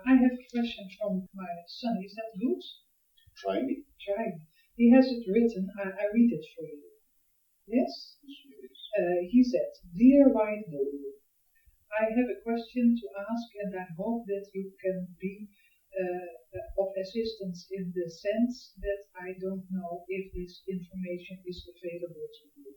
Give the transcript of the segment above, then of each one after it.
I have a question from my son. Is that good? Try me. Try me. He has it written. I read it for you. Yes? He said, Dear White Bull, I have a question to ask and I hope that you can be of assistance in the sense that I don't know if this information is available to you.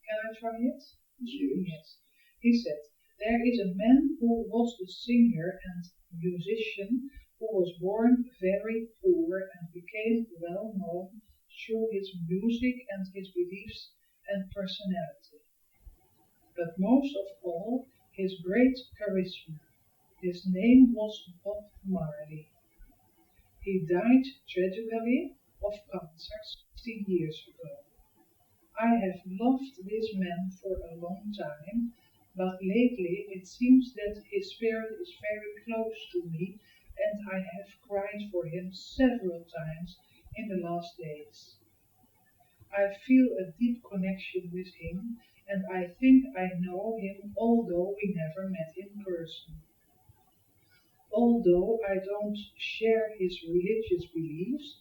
Can I try it? Yes. He said, there is a man who was a singer and musician who was born very poor and became well known through his music and his beliefs and personality. But most of all, his great charisma. His name was Bob Marley. He died tragically of cancer 60 years ago. I have loved this man for a long time, but lately it seems that his spirit is very close to me, and I have cried for him several times in the last days. I feel a deep connection with him, and I think I know him, although we never met in person. Although I don't share his religious beliefs,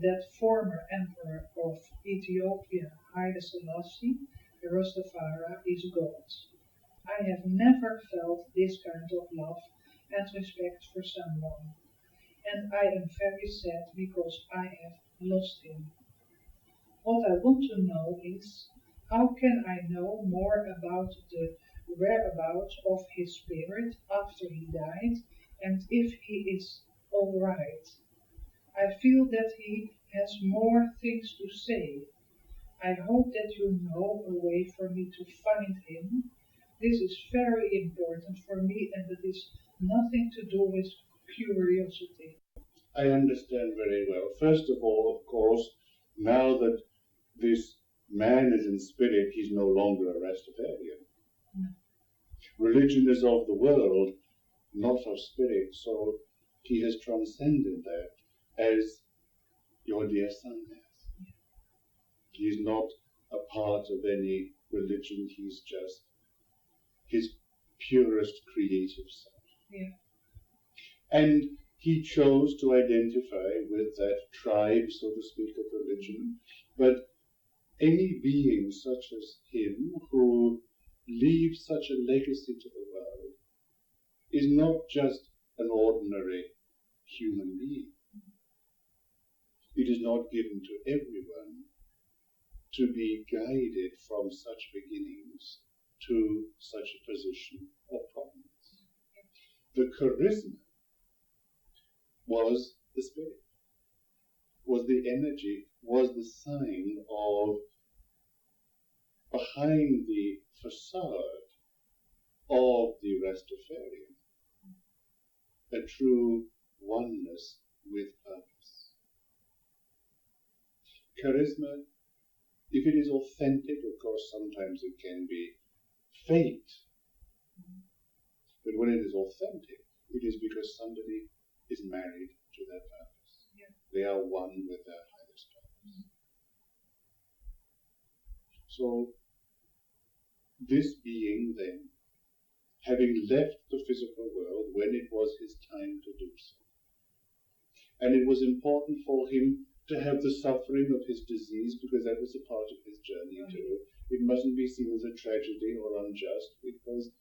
that former emperor of Ethiopia, Haile Selassie, the Rastafari, is God. I have never felt this kind of love and respect for someone, and I am very sad because I have lost him. What I want to know is, how can I know more about the whereabouts of his spirit after he died, and if he is all right? I feel that he has more things to say. I hope that you know a way for me to find him. This is very important for me, and it is nothing to do with curiosity. I understand very well. First of all, of course, now that this man is in spirit, he's no longer a Rastafarian. No. Religion is of the world, not of spirit, so he has transcended that, as your dear son has. He's not a part of any religion, he's just his purest creative self. Yeah. And he chose to identify with that tribe, so to speak, of religion. But any being such as him, who leaves such a legacy to the world, is not just an ordinary human being. It is not given to everyone to be guided from such beginnings to such a position of prominence. The charisma was the spirit, was the energy, was the sign of, behind the facade of the Rastafarian, a true oneness with purpose. Charisma, if it is authentic, of course, sometimes it can be fake. But when it is authentic, it is because somebody is married to their purpose. Yeah. They are one with their highest purpose. So, this being then, having left the physical world when it was his time to do so, and it was important for him to have the suffering of his disease because that was a part of his journey too. It mustn't be seen as a tragedy or unjust, because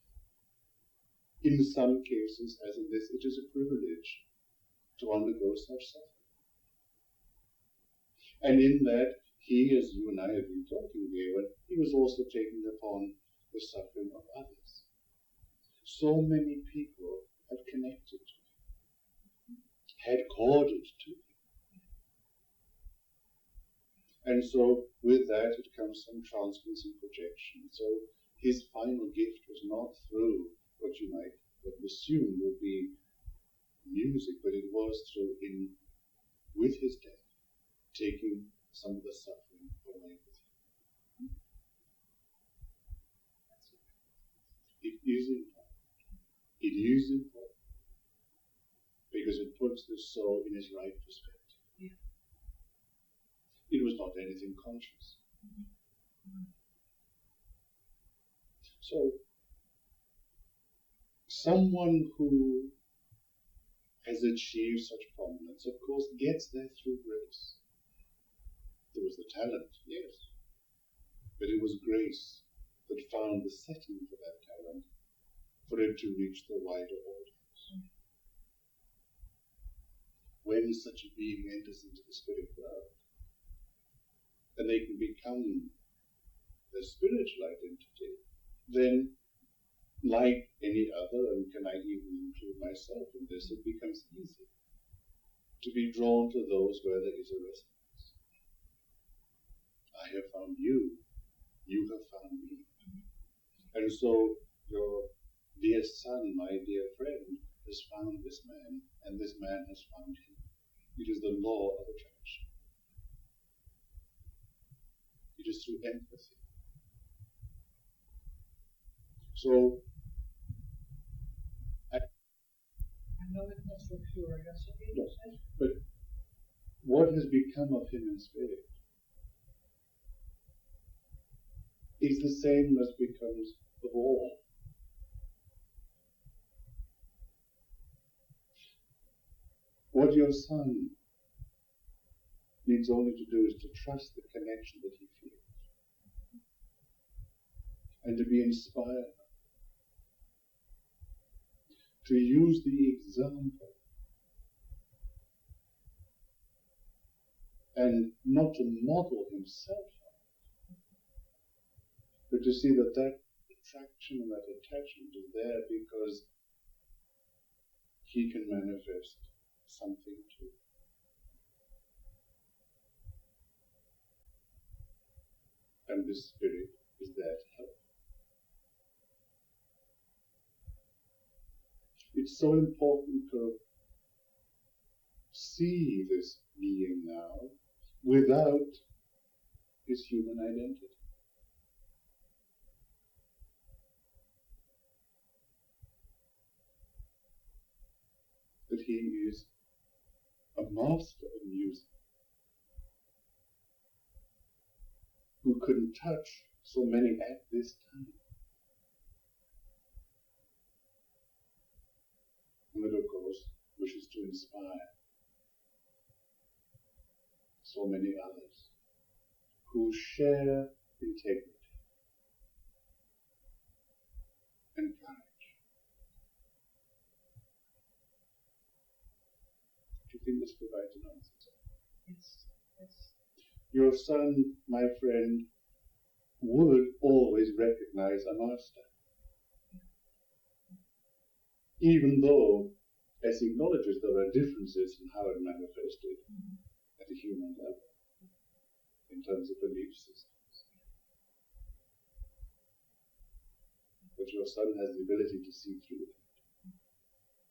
in some cases, as in this, it is a privilege to undergo such suffering. And in that, he, as you and I have been talking here, he was also taking upon the suffering of others. So many people had connected to him, had corded to him. And so with that it comes some transference and projection. So his final gift was not through what you might assume would be music, but it was through with his death, taking some of the suffering away with him. It is important. It is important because it puts the soul in its right perspective. Yeah. It was not anything conscious. So, someone who has achieved such prominence, of course, gets there through grace. There was the talent, yes, but it was grace that found the setting for that talent, for it to reach the wider audience. When such a being enters into the spirit world, and they can become their spiritual identity, then, like any other, and can I even include myself in this, it becomes easy to be drawn to those where there is a resonance. I have found you, you have found me. And so your dear son, my dear friend, has found this man, and this man has found him. It is the law of attraction. It is through empathy. So, I know it not for curiosity. No, but what has become of him in spirit is the same as becomes of all. What your son needs only to do is to trust the connection that he feels and to be inspired, to use the example and not to model himself, but to see that that attraction and that attachment is there because he can manifest something too. And this spirit is there to help. It's so important to see this being now without his human identity. That he is a master of music who can touch so many at this time. And that, of course, wishes to inspire so many others who share integrity and courage. Do you think this provides an answer? Yes, yes. Your son, my friend, would always recognize a master. Even though, as he acknowledges, there are differences in how it manifested at a human level, in terms of belief systems. But your son has the ability to see through it.